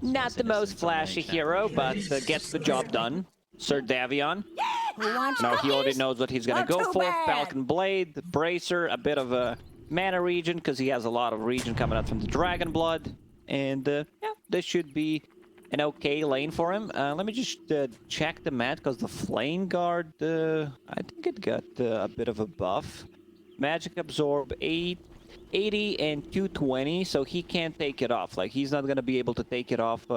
Not the most flashy hero, but gets the job done. Sir Davion. Now he already knows what he's gonna go for. Falcon Blade, Bracer, a bit of a mana regen, because he has a lot of regen coming out from the Dragon Blood. And yeah, this should be an okay lane for him. Let me just check the mat, because the Flame Guard, I think it got a bit of a buff. Magic Absorb 80 and 220, so he can't take it off. Like, he's not going to be able to take it off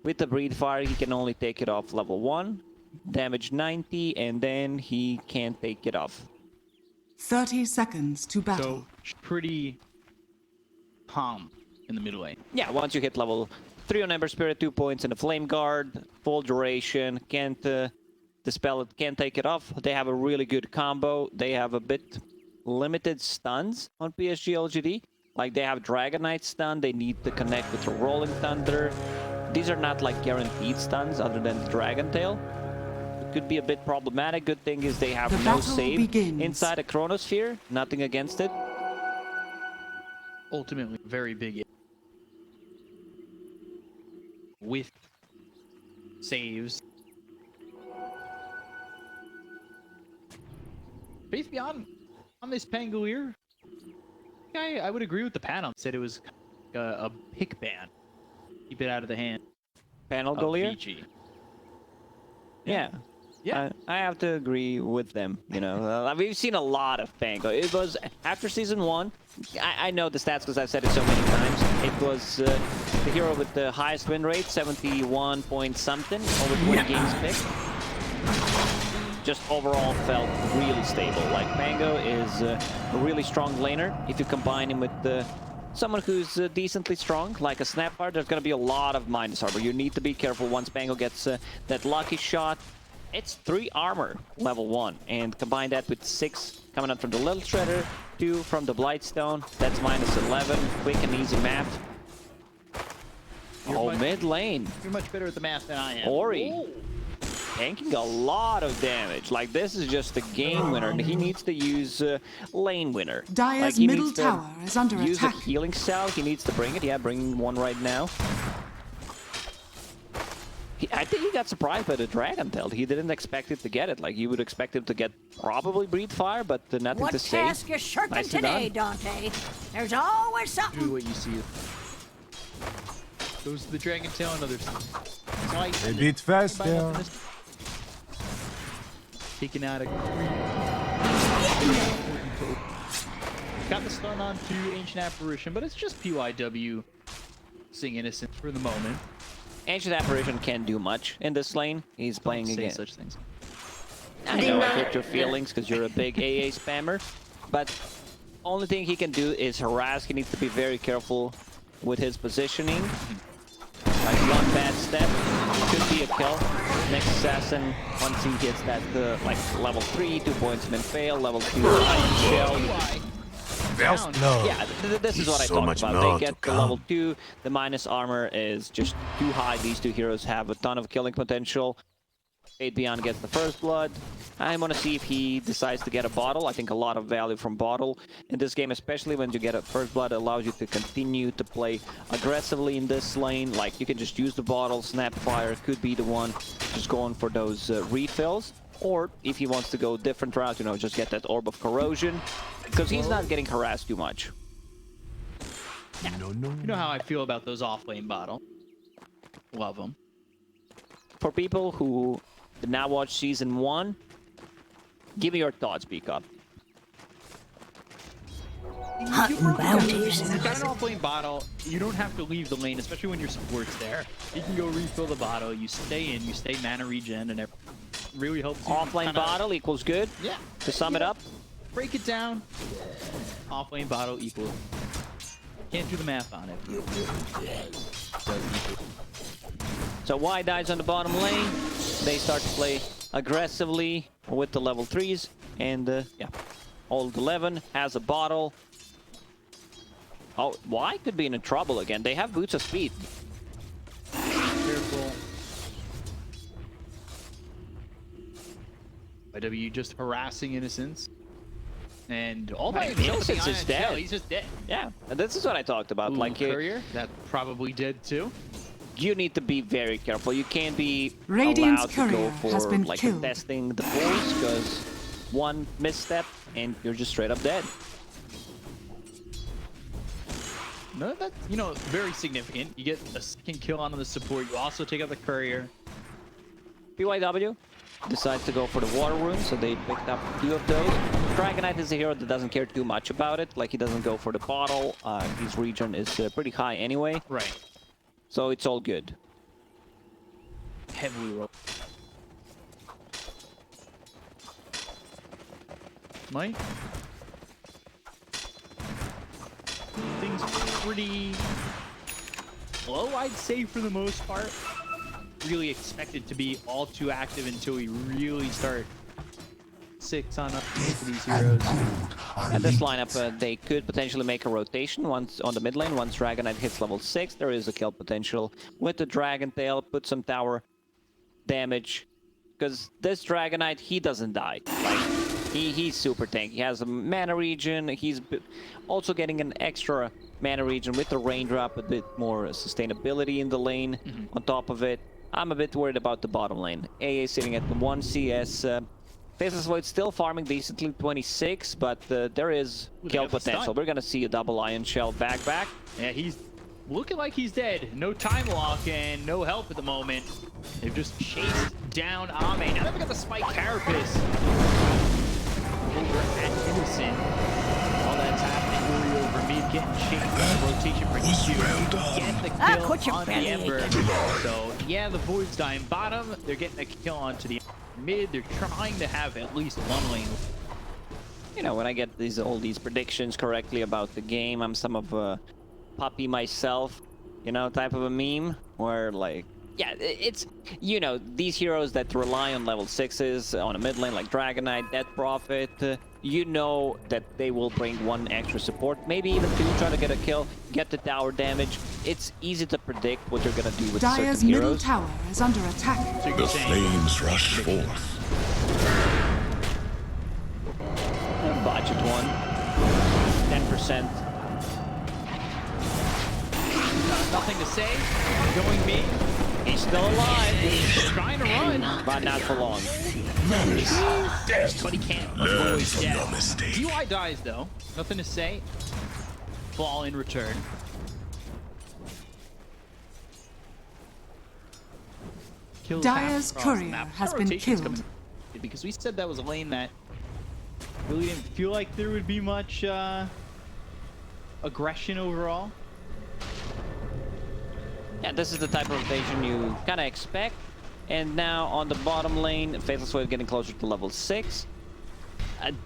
with the Breathe Fire. He can only take it off level 1. Damage 90, and then he can't take it off. 30 seconds to battle. So, pretty calm in the middle lane. Yeah, once you hit level 3 on Ember Spirit, 2 points in the Flame Guard, full duration, can't dispel it, can't take it off. They have a really good combo. They have a bit limited stuns on PSG.LGD. Like, they have Dragon Knight stun, they need to connect with the Rolling Thunder. These are not like guaranteed stuns other than the Dragon Tail. It could be a bit problematic. Good thing is they have no save inside a Chronosphere. Nothing against it. Ultimately, very big with saves. Basically, on this Pangolier, I would agree with the panel. Said it was a pick ban. Keep it out of the hand. Pangolier? Vici. Yeah. Yeah. I have to agree with them. You know, we've seen a lot of Pango. It was after season 1. I know the stats because I've said it so many times. It was the hero with the highest win rate, 71 point something, over 20 games picked. Just overall felt really stable. Like, Pango is a really strong laner. If you combine him with someone who's decently strong, like a Snapfire, there's going to be a lot of minus armor. You need to be careful once Pango gets that lucky shot. It's 3 armor, level 1, and combine that with 6 coming out from the Little Shredder, 2 from the Blightstone. That's minus 11. Quick and easy math. Mid lane. You're much better at the math than I am. Ori. Tanking a lot of damage. Like, this is just a game winner. He needs to use lane winner. Dire's middle tower is under attack. Use a healing cell. He needs to bring it. Yeah, bringing one right now. I think he got surprised by the Dragon Tail. He didn't expect it to get it. Like, you would expect him to get probably Breathe Fire, but nothing to say. What task is shirking today, Dante? There's always something. Do what you see. Goes to the Dragon Tail and others. They beat fast there. Taking out a got the stun on to Ancient Apparition, but it's just PYW Sing Innocence for the moment. Ancient Apparition can't do much in this lane. He's playing against such things. I know I hurt your feelings because you're a big AA spammer, but only thing he can do is harass. He needs to be very careful with his positioning. Like, one bad step could be a kill. Next assassin, once he gets that like level 3, 2 points and then fail. Level 2, Iron Shell. No. Yeah, this is what I talked about. They get the level 2, the minus armor is just too high. These two heroes have a ton of killing potential. Fade Beyond gets the first blood. I want to see if he decides to get a bottle. I think a lot of value from bottle in this game, especially when you get a first blood, allows you to continue to play aggressively in this lane. Like, you can just use the bottle. Snapfire could be the one just going for those refills. Or if he wants to go different route, you know, just get that Orb of Corrosion, because he's not getting harassed too much. Yeah. You know how I feel about those off-lane bottle. Love them. For people who did not watch Season 1, give me your thoughts, Beakup. Hunting bounties. If you've got an off-lane bottle, you don't have to leave the lane, especially when your support's there. You can go refill the bottle, you stay in, you stay mana regen, and it really helps you. Off-lane bottle equals good? Yeah. To sum it up? Break it down. Off-lane bottle equals... Can't do the math on it. So Y dies on the bottom lane. They start to play aggressively with the level 3s. And yeah, Old 11 has a bottle. Oh, Y could be in trouble again. They have Boots of Speed. Careful. YW just harassing Innocence. And all by himself, Innocence is dead. He's just dead. Yeah, and this is what I talked about. Like, Courier, that's probably dead too. you need to be very careful. You can't be Radiant's allowed to go courier has for been like killed. contesting the pulls, because one misstep and you're just straight up dead. No, that's, you know, very significant. You get a second kill on the support. You also take out the courier. BYW decides to go for the water rune, so they picked up 2 of those. Dragonite is a hero that doesn't care too much about it. Like, he doesn't go for the bottle. His regen is pretty high anyway. Right. So it's all good. Heavily roll. Mike? Things pretty low, I'd say, for the most part. Really expect it to be all too active until we really start 6 on up to these heroes. At this lineup, they could potentially make a rotation once on the mid lane. Once Dragonite hits level 6, there is a kill potential with the Dragon Tail. Put some tower damage, because this Dragonite, he doesn't die. Like, he's super tanky. He has a mana regen. He's also getting an extra mana regen with the raindrop, a bit more sustainability in the lane on top of it. I'm a bit worried about the bottom lane. AA sitting at the 1 CS. Faceless Void still farming decently, 26, but there is kill potential. We're gonna see a double Iron Shell back. Yeah, he's looking like he's dead. No time lock and no help at the moment. They've just chased down Ame. Now they've got the Spike Carapace over at Innocent. All that's happening, Uri over mid, getting chased by the rotation for EQ. Get the kill on the Ember. So, yeah, the Void's dying bottom. They're getting a kill onto the mid. They're trying to have at least one lane. You know, when I get all these predictions correctly about the game, I'm some of a puppy myself, you know, type of a meme, where, like, yeah, it's, you know, these heroes that rely on level 6s on a mid lane, like Dragonite, Death Prophet, you know that they will bring 1 extra support, maybe even 2, try to get a kill, get the tower damage. It's easy to predict what you're gonna do with Dire's certain middle heroes. tower is under attack. So The flames rush forth. Budget 1, 10%. Nothing to say. Going me. He's still alive, Trying to run. but not for long. But he can't Learn avoid from death. your mistake. DY dies though. Nothing to say. Fall in return. Kills Dire's half across the courier map. has That been rotation's killed. coming, because we said that was a lane that really didn't feel like there would be much aggression overall. Yeah, this is the type of rotation you kind of expect. And now on the bottom lane, Faceless Void getting closer to level 6. I'm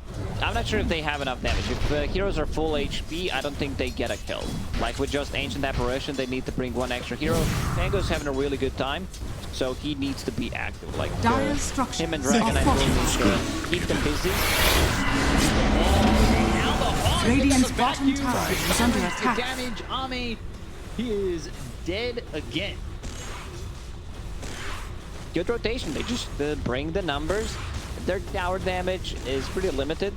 not sure if they have enough damage. If heroes are full HP, I don't think they get a kill. Like with just Ancient Apparition, they need to bring 1 extra hero. Tango's having a really good time, so he needs to be active. Like Dire's structures him and are Dragonite will need fortified. to keep them busy. Radiant's bottom tower is under The attack. damage, Ame, he is dead again. Good rotation. They just bring the numbers. Their tower damage is pretty limited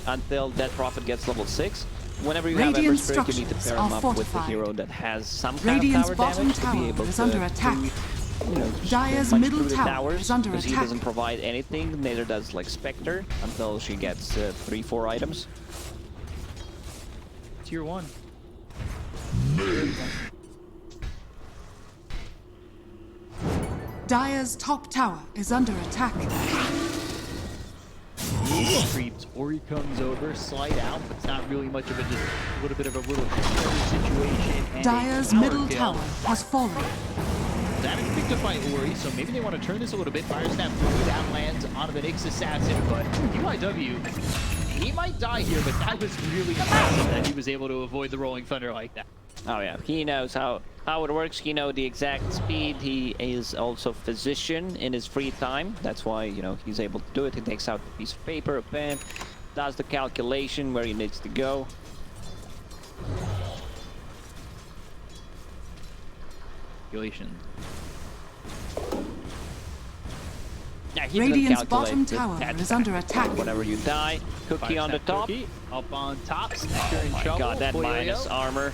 until Death Prophet gets level 6. Whenever you have Ember Radiant Spirit, you need to structures pair him are up with a fortified. hero that has some kind Radiant's of tower bottom damage to be tower able is to under attack. you know, just Dire's punch middle through the tower towers, is under because he attack. doesn't provide anything. Neither does like Spectre until she gets 3-4 items. Tier 1. Dire's top tower is under attack. Creeps. Ori comes over, slide out, but it's not really much of a, just a little bit of a little situation. And Dire's a power middle kill. tower has fallen. Damage picked up by Ori, so maybe they want to turn this a little bit. Fire Snap 3, that lands on the Nyx Assassin, but UIW, he might die here, but that was really impressive that he was able to avoid the Rolling Thunder like that. Oh yeah, he knows how it works. He knows the exact speed. He is also physician in his free time. That's why, you know, he's able to do it. He takes out a piece of paper, a pen, does the calculation where he needs to go. Calculation. Yeah, he Radiant's doesn't bottom calculate tower that is under fact. attack. Whenever you die, Cookie Fire on the Snap top. Cookie, up on top, Spectre in My trouble. god, that Poyo minus armor.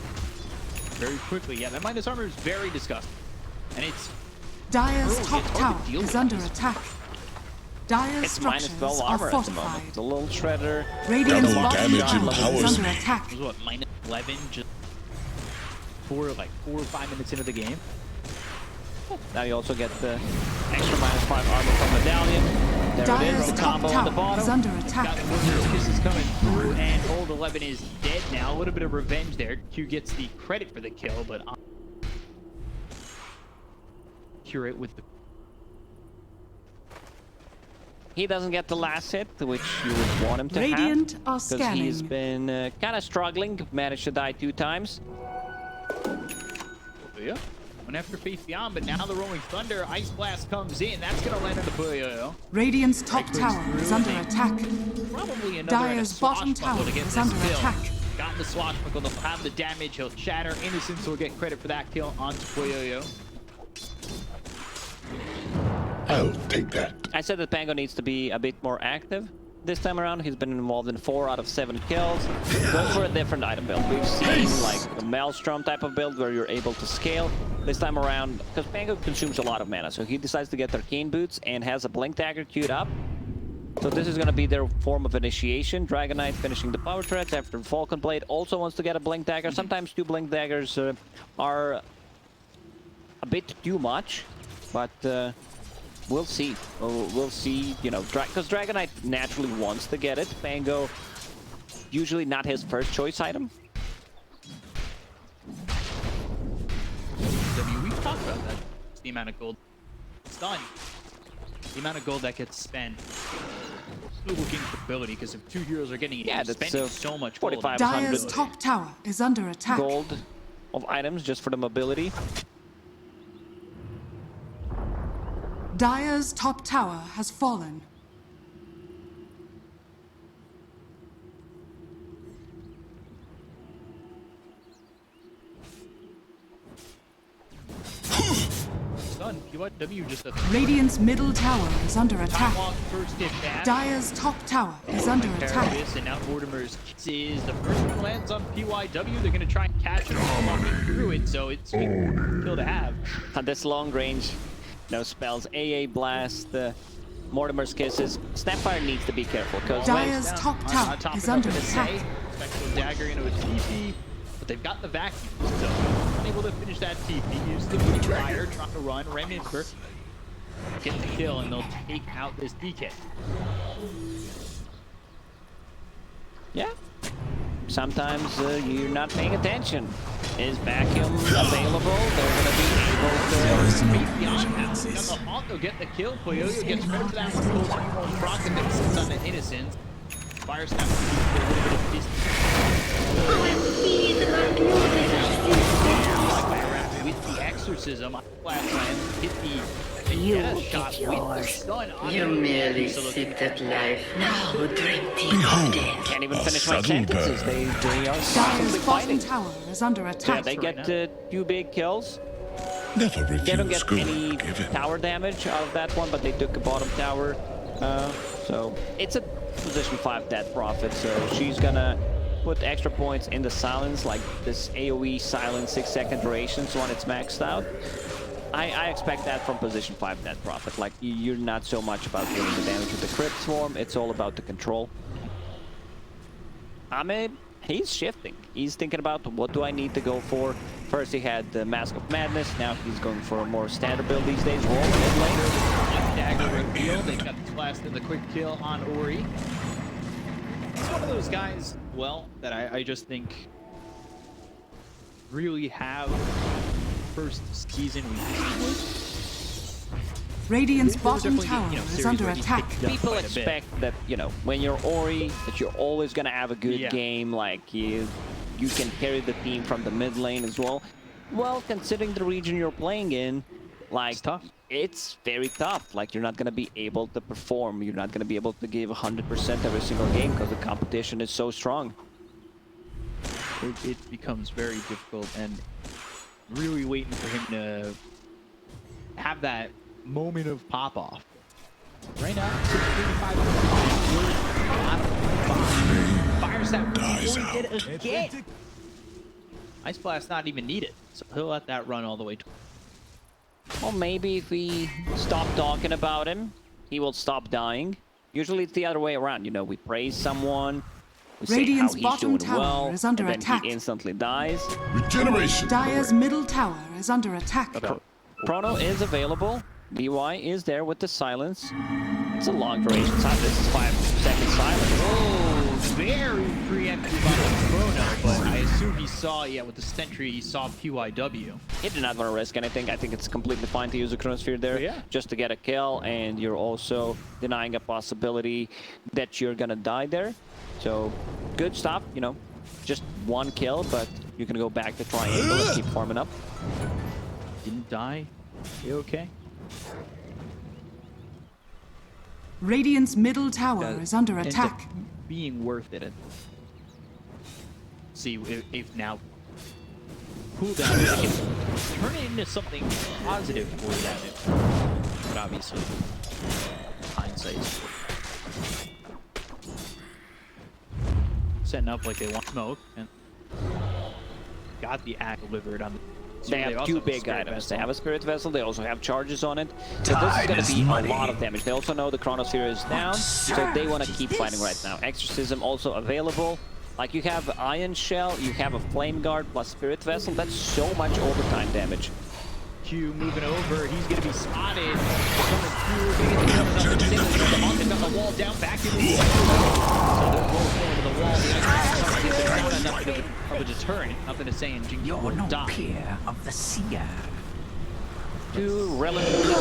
very quickly. Yeah, that minus armor is very disgusting. And it's Dire's it's top hard to tower deal is with under this. attack. Dire's It's minus structures 12 are armor at the moment. fortified. It's a little shredder. Radiant's Double bottom damage tower empowers is under me. attack. It was what, minus 11 just for like 4 or 5 minutes into the game. Now you also get the extra -5 armor from Medallion. There it Dire's is, the top combo on the tower is bottom. under Got attack. the Winrate kisses coming through, and Old 11 is dead now. A little bit of revenge there. Q gets the credit for the kill, but curate with the He doesn't get the last hit, which you would want him to Radiant have. are Because he's scanning. been kind of struggling, managed to die 2 times. yeah. Went after Faith Beyond, but now the Rolling Thunder Ice Blast comes in. That's gonna land on the Puyo. Radiant's top tower is under attack. Probably another Dire's bottom tower to get is this under kill. attack. Got the swashbuckle, they'll have the damage, he'll shatter. Innocence will get credit for that kill onto Puyo. I'll take that. I said that Pango needs to be a bit more active this time around. He's been involved in 4 out of 7 kills. Going for a different item build. We've seen like a Maelstrom type of build where you're able to scale. This time around, because Pango consumes a lot of mana, so he decides to get Arcane Boots and has a Blink Dagger queued up. So this is going to be their form of initiation. Dragon Knight finishing the power threads after Falcon Blade also wants to get a Blink Dagger. Sometimes 2 Blink Daggers are a bit too much, but we'll see. We'll see, you know, because Dragon Knight naturally wants to get it. Pango, usually not his first choice item. We've talked about that. It's the amount of gold it's done. The amount of gold that gets spent. Still looking for ability, because if 2 heroes are getting it, Yeah, you're that's spending so much gold. 4,500 Dire's top tower is under attack. gold of items just for the mobility. Dire's top tower has fallen. Done. PYW just a Radiant's middle tower is under attack. time walk first hit back. Dire's top tower is under attack. This, and now Mortimer's is the first one lands on PYW. They're gonna try and catch it all walking through it, so it's a good kill to have. At this long range, no spells. AA Blast, Mortimer's Kisses. Snapfire needs to be careful, because Dire's top tower is under attack. Spectral dagger into a TP, but they've got the vacuum, so unable to finish that TP. Use the fire, trying to run. Remnant get the kill, and they'll take out this DK. yeah. Sometimes you're not paying attention. Is vacuum available? They're going to be able to... Got the haunt, they'll get the kill. Puyo gets credit for that one. Goes on Brock and then sits on the Innocence. Fire snap for a little bit of distance. With the exorcism, last time hit the Vendetta shot with the stun on You the merely so sit at life. Now drink tea Behold, of death. Can't even a finish my subtle sentences. bird. They are Dire's constantly bottom fighting. tower is under Yeah, attack. they get 2 big kills. Never They don't refuse get good any given. tower damage out of that one, but they took a bottom tower. So it's a position 5 dead prophet, so she's gonna put extra points in the silence, like this AoE silence 6-second duration, so when it's maxed out. I expect that from position 5 dead prophet. Like, you're not so much about doing the damage with the crypt swarm, it's all about the control. Ahmed, he's shifting. He's thinking about what do I need to go for. First he had the Mask of Madness, now he's going for a more standard build these days. Roll mid lane. Dagger reveal. They got the blast and the quick kill on Ori. It's one of those guys, well, that I just think really have first season we with. Radiant's bottom definitely, tower you know, is series under where he's attack. picked up People quite a bit. expect that, you know, when you're Ori, that you're always gonna have a good Yeah. game, like you can carry the team from the mid lane as well. Well, considering the region you're playing in, like, It's tough. it's very tough. Like, you're not gonna be able to perform. You're not gonna be able to give 100% every single game because the competition is so strong. It becomes very difficult, and really waiting for him to have that moment of pop off. Right now, 6:35. Fires that Dies really out. did again. Ice Blast not even needed, so he'll let that run all the way. Well, maybe if we stop talking about him, he will stop dying. Usually it's the other way around, you know, we praise someone, we say how Radiant's he's bottom doing tower well, is under and then attack. he instantly dies. Regeneration. Dire's middle tower is under attack. Chrono is available. BY is there with the silence. It's a long duration time. This is 5-second silence. Oh, very preemptive on the Chrono, but I assume he saw, yeah, with the Sentry, he saw PYW. He did not want to risk anything. I think it's completely fine to use a Chronosphere there just to get a kill, and you're also denying a possibility that you're gonna die there. So, good stop, you know, just one kill, but you can go back to triangle and keep farming up. Didn't die. You okay? Radiant's middle tower is under Ends attack. up being worth it. See if now cooldown we can turn it into something positive for them. But obviously, hindsight. Setting up like they want smoke and got the act delivered on the. They have two big items. They have a Spirit Vessel, they also have charges on it. So this is going to be a lot of damage. They also know the Chronosphere is down, so they want to keep fighting right now. Exorcism also available. Like, you have Iron Shell, you have a Flame Guard plus Spirit Vessel. That's so much overtime damage. Q moving over, he's going to be spotted. Coming through, the Monk is on the wall, down back in the so they're both going to the wall. The not enough of a deterrent. Nothing to say in Jinx will die. Peer of the seer. Two relatively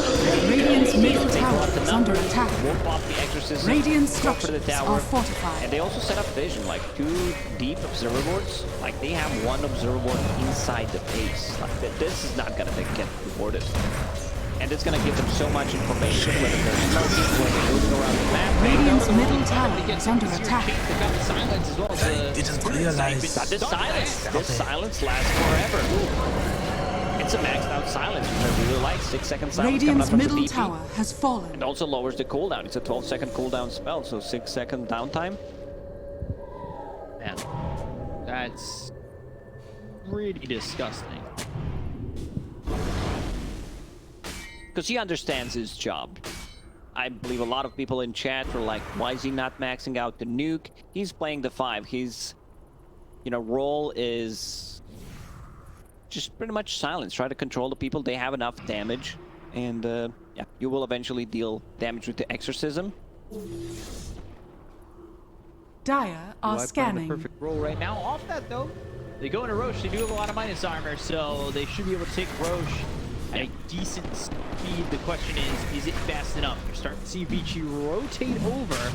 Radiant's middle tower is under attack. Won't pop the Exorcism. Radiant go for the structures tower. are fortified. And they also set up vision, like 2 deep observer boards. Like, they have 1 observer board inside the base. Like, this is not gonna get rewarded. And it's gonna give them so much information, whether they're smoking, whether they're moving around the map. Radiant's middle tower is under attack. They've got the silence as well as the... Didn't realize. This silence lasts forever. It's a maxed out silence, which I really like. 6-second silence coming up Radiant's from the middle DP. tower has fallen. And also lowers the cooldown. It's a 12-second cooldown spell, so 6-second downtime. Man, that's pretty disgusting. Because he understands his job. I believe a lot of people in chat were like, why is he not maxing out the nuke? He's playing the 5. His, you know, role is just pretty much silence. Try to control the people. They have enough damage. And, yeah, you will eventually deal damage with the Exorcism. Dire are scanning. The perfect roll right now. Off that, though, they go into Roche. They do have a lot of minus armor, so they should be able to take Roche at a decent speed. The question is it fast enough? You're starting to see Vici rotate over.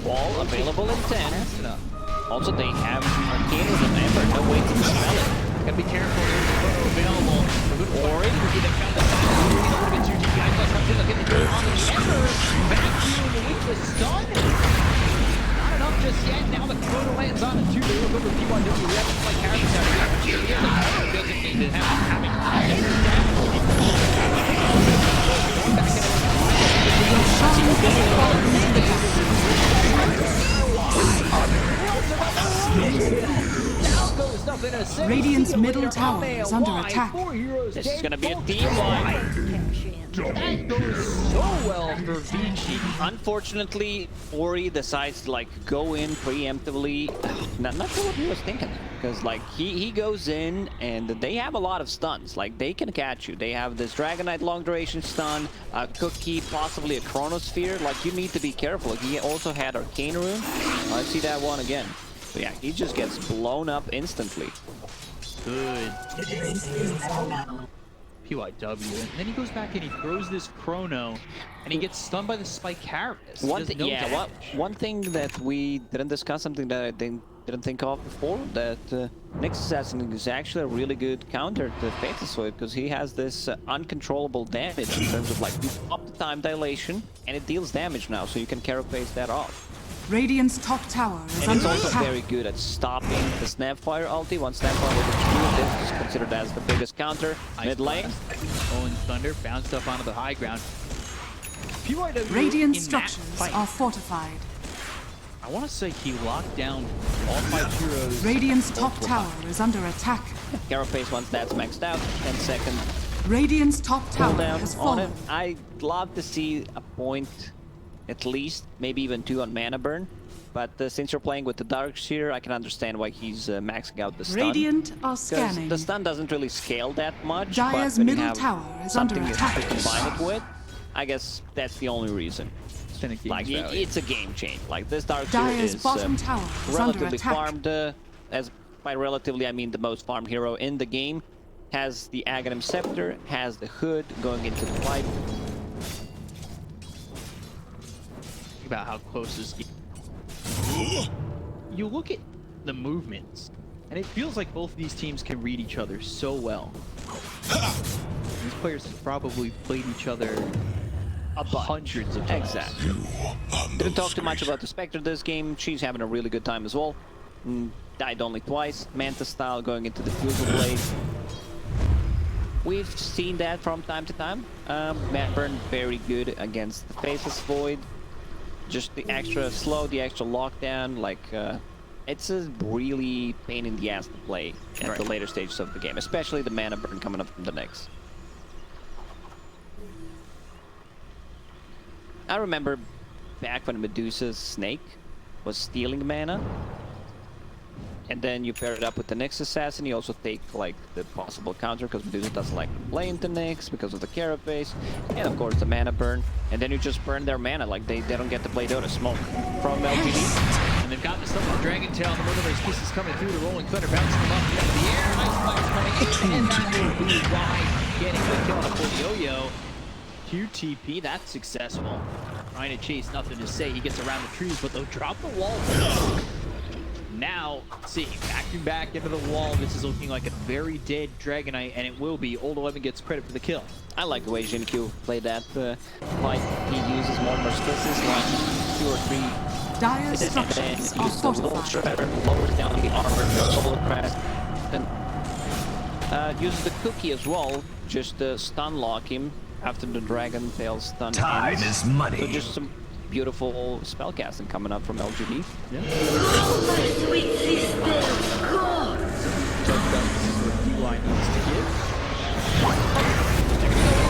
Wall available in 10. Fast enough. Also, they have Arcane with an Ember. No way to dispel it. Gotta be careful. There's a photo available. A good Ori. They found the side. A little bit too deep. Guys, comes in. They'll get the kill on the Ember. Vacuum with the stun. Not enough just yet. Now the Chrono lands on it too. They look over PYW. We have to play characters out here. The Chrono doesn't need to have having every damage. Going back into Radiant's middle tower is under attack. This is gonna be a team wipe. That goes so well for Vici. Unfortunately, Ori decides to like go in preemptively. Not sure what he was thinking, because like he goes in and they have a lot of stuns. Like they can catch you. They have this Dragon Knight long duration stun, a cookie, possibly a Chronosphere. Like you need to be careful. He also had Arcane Rune. I see that one again. So yeah, he just gets blown up instantly. Good. PYW. And then he goes back and he throws this Chrono, and he gets stunned by the Spike Carapace. One thing that we didn't discuss, something that I didn't think of before, that Nyx Assassin is actually a really good counter to Fatal Swipe, because he has this uncontrollable damage in terms of like you up the time dilation, and it deals damage now, so you can Carapace that off. Radiant's top tower is And it's under also attack. very good at stopping the Snapfire ulti. Once Snapfire was executed, this is considered as the biggest counter. Mid lane. Owen Thunder bounced up onto the high ground. PYW Radiant in structures that fight, are fortified. I want to say he locked down all 5 heroes. Radiant's top tower is under attack. Carapace once that's maxed out. 10 second Radiant's top tower Down has on it. fallen. I'd love to see a point, at least, maybe even 2 on mana burn. But since you're playing with the Darkseer, I can understand why he's maxing out the stun. Radiant are Because scanning. the stun doesn't really scale that much. Dire's but when you middle have tower is under something attack. to combine it with, I guess that's the only reason. Like, it's a game change. Like, this Darkseer Dire's is bottom tower is under relatively attack. farmed. As by relatively, I mean the most farmed hero in the game. Has the Aghanim Scepter, has the Hood going into the fight. Think about how close this game. You look at the movements, and it feels like both of these teams can read each other so well. These players have probably played each other hundreds of times. Exactly. Didn't talk too much about the Spectre this game. She's having a really good time as well. Died only twice. Manta style going into the Fusel Blade. We've seen that from time to time. Mana burn very good against the Faceless Void. Just the extra slow, the extra lockdown, like it's a really pain in the ass to play at the later stages of the game, especially the mana burn coming up from the Nyx. I remember back when Medusa's Snake was stealing mana, and then you pair it up with the Nyx Assassin, you also take like the possible counter, because Medusa doesn't like to play into Nyx because of the carapace, and of course the mana burn, and then you just burn their mana, like they don't get to play Dota. Smoke from LGD. And they've got the stuff on Dragon Tail, and the Murderer's Kisses coming through, the Rolling Thunder bouncing them up into the air, nice flash coming in, and that will be why getting the kill on a full yo-yo. QTP, that's successful. Trying to chase, nothing to say, he gets around the trees, but they'll drop the wall. Now, see, backing back into the wall. This is looking like a very dead Dragonite, and it will be. Old 11 gets credit for the kill. I like the way Jinq played that fight. He uses more kisses, 1, 2, or 3. Dire's structures are uses the Wolf fortified. Shredder, lowers down the armor, the Solar Crest, and uses the Cookie as well, just to stun lock him after the Dragon Tail stun Time ends. is money. So just some beautiful spellcasting coming up from LGD. Oh, my sweet sister, go! So this is what DY needs to give.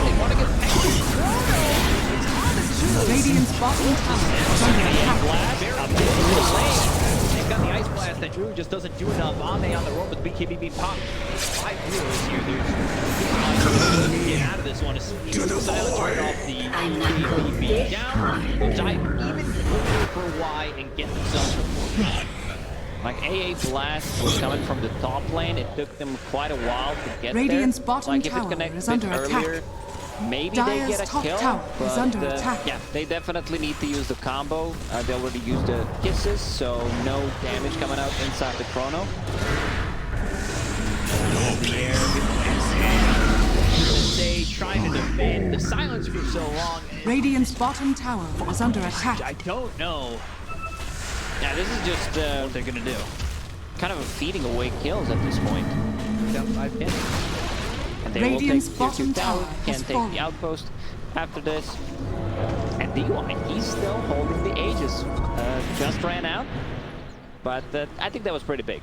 They want to get Radiant's bottom tower is under attack. They've got the Ice Blast that really just doesn't do enough. Ame on the road with BKB pop. 5 heroes here. There's get out of this one. Silence right off the BKB down. They'll dive even further for Y and get themselves the Like AA Blast was coming from the top lane. It took them quite a while to get Radiant's there. bottom Like if tower it connected is a under bit attack. earlier, maybe Dire's they get a top kill. tower is But under attack. yeah, they definitely need to use the combo. They already used the kisses, so no damage coming out inside the chrono. They trying to defend the silence for so long. Radiant's bottom tower is under attack. I don't know Yeah, this is just what they're gonna do. kind of a feeding away kills at this point. Down 5 pins. And they Radiant's will take tier 2 bottom tower, tower can has take fallen. the outpost after this. And DY, he's still holding the Aegis. Just ran out, but I think that was pretty big.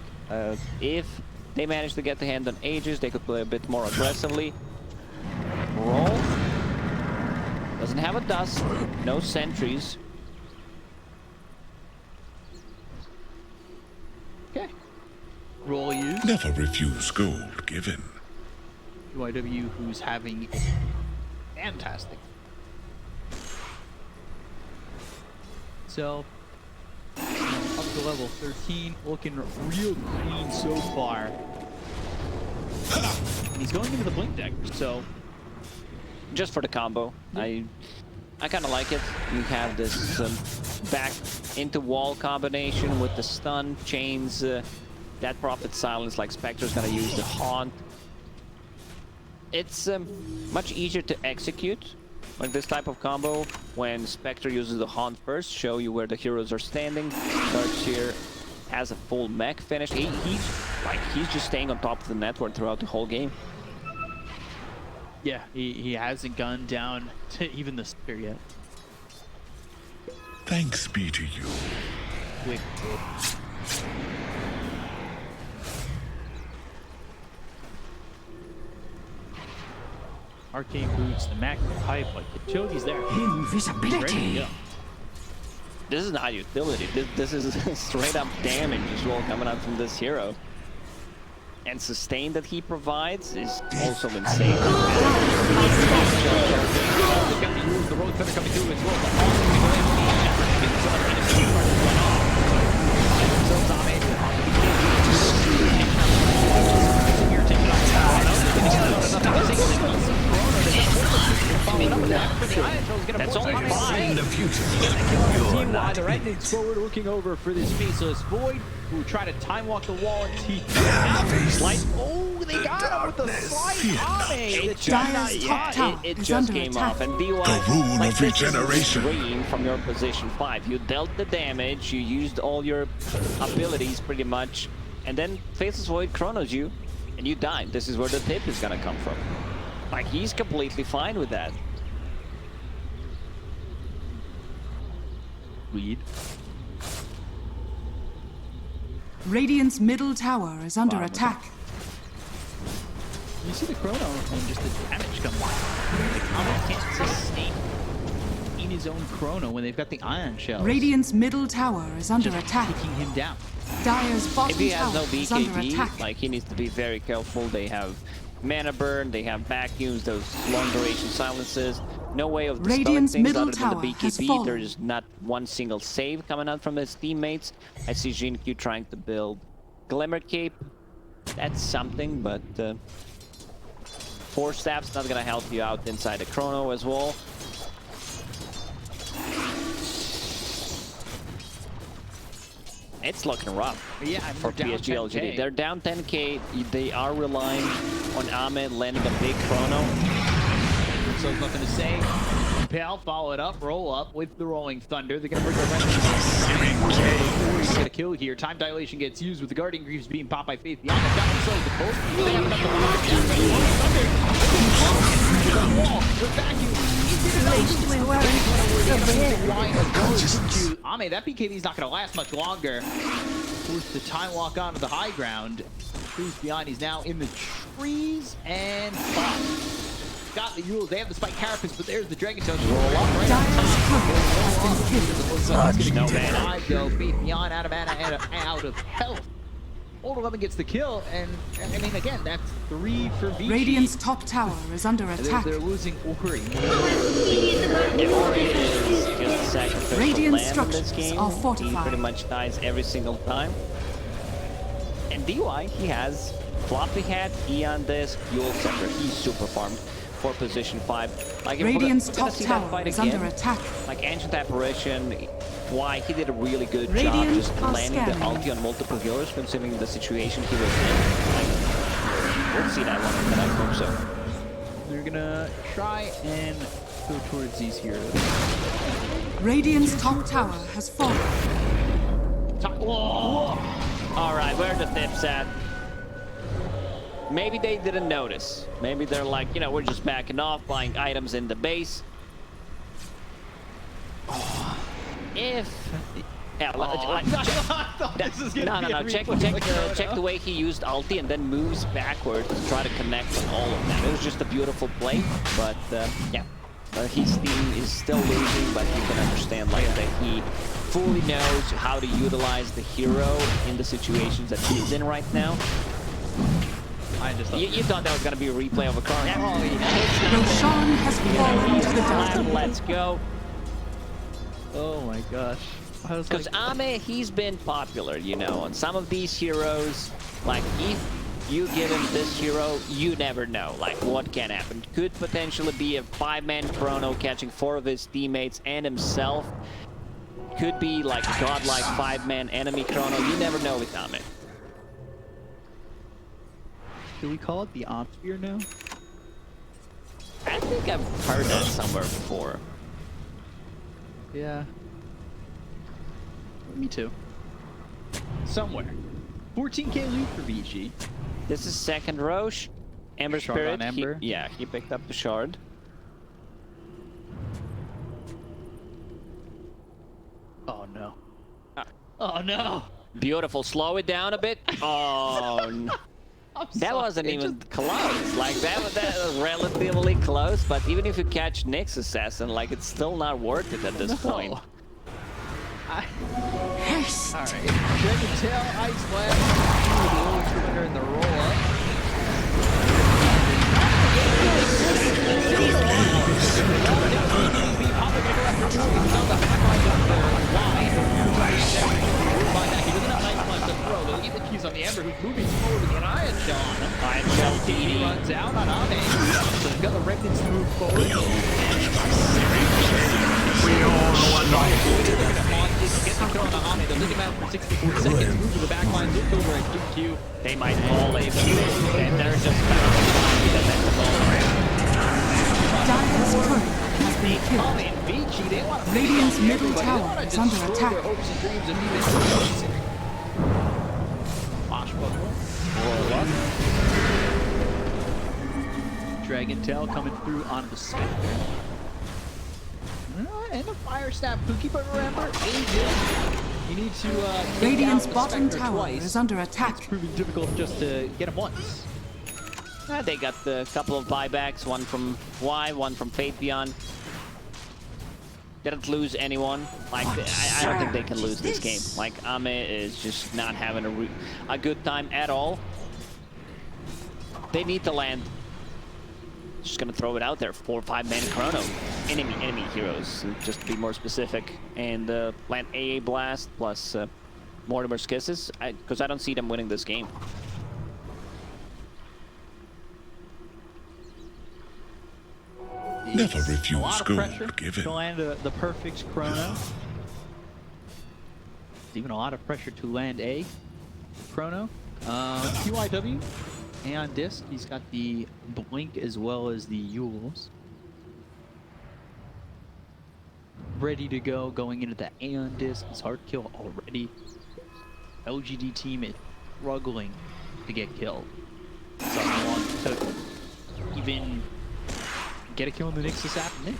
If they managed to get the hand on Aegis, they could play a bit more aggressively. Roll. Doesn't have a dust, no sentries. Okay. Roll used. Never refuse gold given. UIW who's having a fantastic. So, up to level 13, looking real clean so far. And he's going into the Blink deck, so Just for the combo. I kind of like it. You have this back into wall combination with the stun, chains, that Prophet Silence, like Spectre's gonna use the Haunt. It's much easier to execute, like this type of combo, when Spectre uses the Haunt first, show you where the heroes are standing. Darkseer has a full mech finish. He's just staying on top of the network throughout the whole game. yeah, he hasn't gone down to even the spear yet. Thanks be to you. Quick. Arcane boots, the macro pipe, like the Chogi's there. Ready to Invisibility. go. This is not utility. This is straight up damage as well coming out from this hero. And sustain that he provides is also insane. They've got to use the road cutter coming through as well. That's only 5. The future. You're not The right needs forward looking over for this faceless Void who try to time walk the wall and teeth. Like, oh, they got him with the slight Ame. Dire's top tower It is just under came attack. off, and DY, The rune like, of this is regeneration. extreme from your position 5. You dealt the damage, you used all your abilities pretty much, and then Faceless Void chronos you, and you died. This is where the tip is gonna come from. Like, he's completely fine with that. Weed. Radiant's middle tower is under Wow. attack. You see the chrono and just the damage coming. The Comet can't sustain in his own chrono when they've got the ion shells. Radiant's middle tower is under just attack. kicking him down. Dire's If bottom he has tower no is under BKB, attack. like, he needs to be very careful. They have mana burn, they have vacuums, those long duration silences. No way of dispelling Radiant's things middle other than the tower has BKB. fallen. There's not one single save coming out from his teammates. I see Jinq trying to build Glimmer Cape. That's something, but Force Staff's not gonna help you out inside the chrono as well. It's looking rough. Yeah, For PSG.LGD. They're down 10k. They are relying on Ahmed landing a big chrono. So nothing to say. Pal, follow it up, roll up with the Rolling Thunder. They're gonna bring the rest. Get a kill here. Time dilation gets used with the Guardian Greaves being popped by Faith. Beyond the down themselves the post. They have enough to Rolling Thunder. The wall. The vacuum. Ame, that BKB's not gonna last much longer. Forced to time walk onto the high ground. Trees beyond. He's now in the trees and got the Yules. They have the spike carapace, but there's the Dragon Tail. Roll up right on top. No mana. Go beat beyond out of mana and out of health. Old 11 gets the kill, and I mean, again, that's 3 for Vici. Radiant's top tower is under attack. They're losing Ori. Ori is just a sacrificial Radiant lamb in this structures game. are He fortified. pretty much dies every single time. And DY, he has Floppy Hat, Eon Disc, Yule Scepter. He's super farmed for position 5. Like, if Radiant's we're gonna top see that tower fight is again, under attack. like Ancient Apparition, why he did a really good job Radiant just are landing the scanning. ulti on multiple healers considering the situation he was in. Like, we'll see that one, but I hope so. They're gonna try and go towards these heroes. Radiant's top tower has fallen. Whoa! Alright, where are the tips at? Maybe they didn't notice. Maybe they're like, you know, we're just backing off, buying items in the base. If... Yeah, check the way he used ulti and then moves backwards to try to connect on all of them. It was just a beautiful play, but yeah. His team is still losing, but you can understand like that he fully knows how to utilize the hero in the situations that he's in right now. I just You thought that was gonna be a replay of a car? Roshan has fallen to the dark. Let's go. Oh my gosh. Because Ame, he's been popular, you know, on some of these heroes. Like, if you give him this hero, you never know, like, what can happen. Could potentially be a 5-man chrono catching 4 of his teammates and himself. Could be, like, a godlike 5-man enemy chrono. You never know with Ame. Do we call it the Op Spear now? I think I've heard that somewhere before. Yeah. Me too. Somewhere. 14k loot for Vici. This is second Roche. Ember Shard Spirit. on Ember. He picked up the shard. Oh no. Oh no. Beautiful. Slow it down a bit. Oh, no. That wasn't even close. Like that was relatively close, but even if you catch Nick's assassin, like it's still not worth it at this point. Haste. All right. Dragon Tail, Ice Blast, the old Scrivener in the roll-up. On the Ember, who's moving forward with an Iron Shell on him. Iron Shell He runs out on Ame. So they've got the Revenants to move forward. We all know what Get the kill on the Ame. They're looking at for 64 seconds. Move to the back line. Look over at QQ. They might fall in, and they're just bouncing because that's the ball. Dire's turret has been killed. Ame and Vici, they want to Radiant's middle everybody. tower They is want to under destroy attack. their hopes and dreams of even roll up. Dragon Tail coming through on the Spectre. And a Fire Staff Pookie, but remember, Aegis, you need to take Radiant's down the bottom Spectre tower twice. is under It's attack. proving difficult just to get him once. They got a couple of buybacks, one from Y, one from Fate Beyond. Didn't lose anyone. Like I don't think they can lose this game. Like Ame is just not having a good time at all. They need to land. Just gonna throw it out there. 4 or 5 man chrono. Enemy heroes, just to be more specific. And land AA Blast plus Mortimer's Kisses. Because I don't see them winning this game. Never A refuse lot of pressure gold given. to land the perfect chrono. Even a lot of pressure to land a chrono. QIW, Aeon Disc. He's got the Blink as well as the Yules. Ready to go, going into the Aeon Disc. He's hard kill already. LGD team is struggling to get killed. Someone to even get a kill in the Nixus afternoon.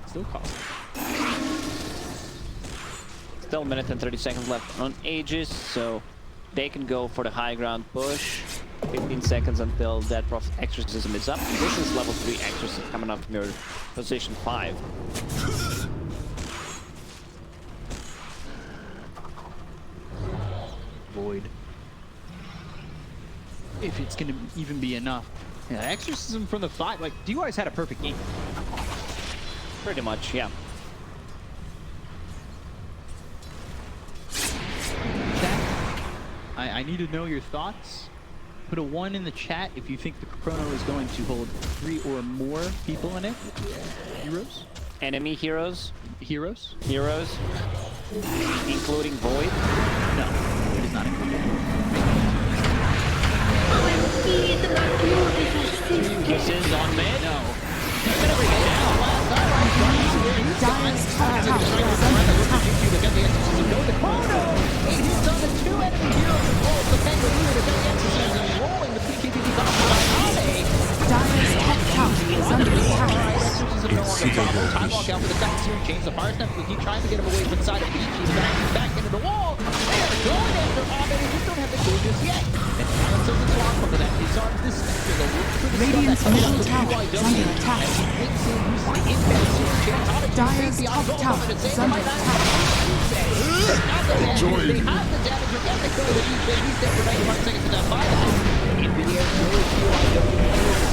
Still costly. Still a minute and 30 seconds left on Aegis, so they can go for the high ground push. 15 seconds until that Exorcism is up. This is level 3 Exorcism coming up from your position 5. Void. If it's gonna even be enough. Yeah, Exorcism from the 5, like, DY's had a perfect game. Pretty much, yeah. Chat, I need to know your thoughts. Put a 1 in the chat if you think the chrono is going to hold 3 or more people in it. Heroes? Enemy heroes, Heroes? including Void. No, it is not included. Kisses on mid. No. Dire's top tower is under attack. Dire's top tower is under attack. Time walk out for the top tier, change the fire step. We keep trying to get him away from the side of Vici. Back into the wall. They are going after Ame. They just don't have the goal just yet. And Talon doesn't swap from that. He arms this Spectre. Radiant's middle tower is under attack. Dire's top tower is under attack. Join. They have the damage. We're getting the kill with each bit. He's there for 95 seconds to that buyback. Into the air,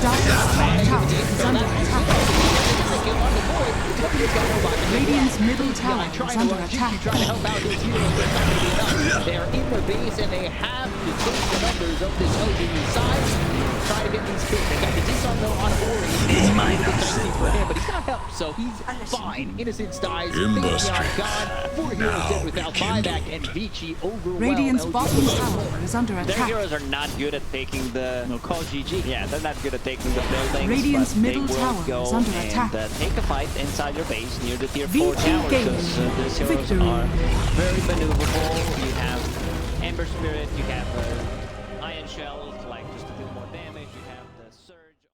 Dire's top tower is under attack. Radiant's middle tower is under attack. Trying to help out his heroes, but it's not going to be enough. They are in their base and they have to take the numbers of this LGD side. Try to get these kills. They got the disarm though on Ori. It's for him, but he's got help, so he's fine. Innocence dies. Imbus Beyond God. 4 heroes dead without buyback, and Vici overwhelmed. Radiant's LGD. bottom tower is under Their attack. heroes are not good at taking the... No, call GG. Yeah, they're not good at taking the buildings, Radiant's but middle they will tower go is under and attack. take a fight inside your base near the tier 4 Vici tower, gains because these heroes victory. are very maneuverable. You have Ember Spirit, you have Iron Shell,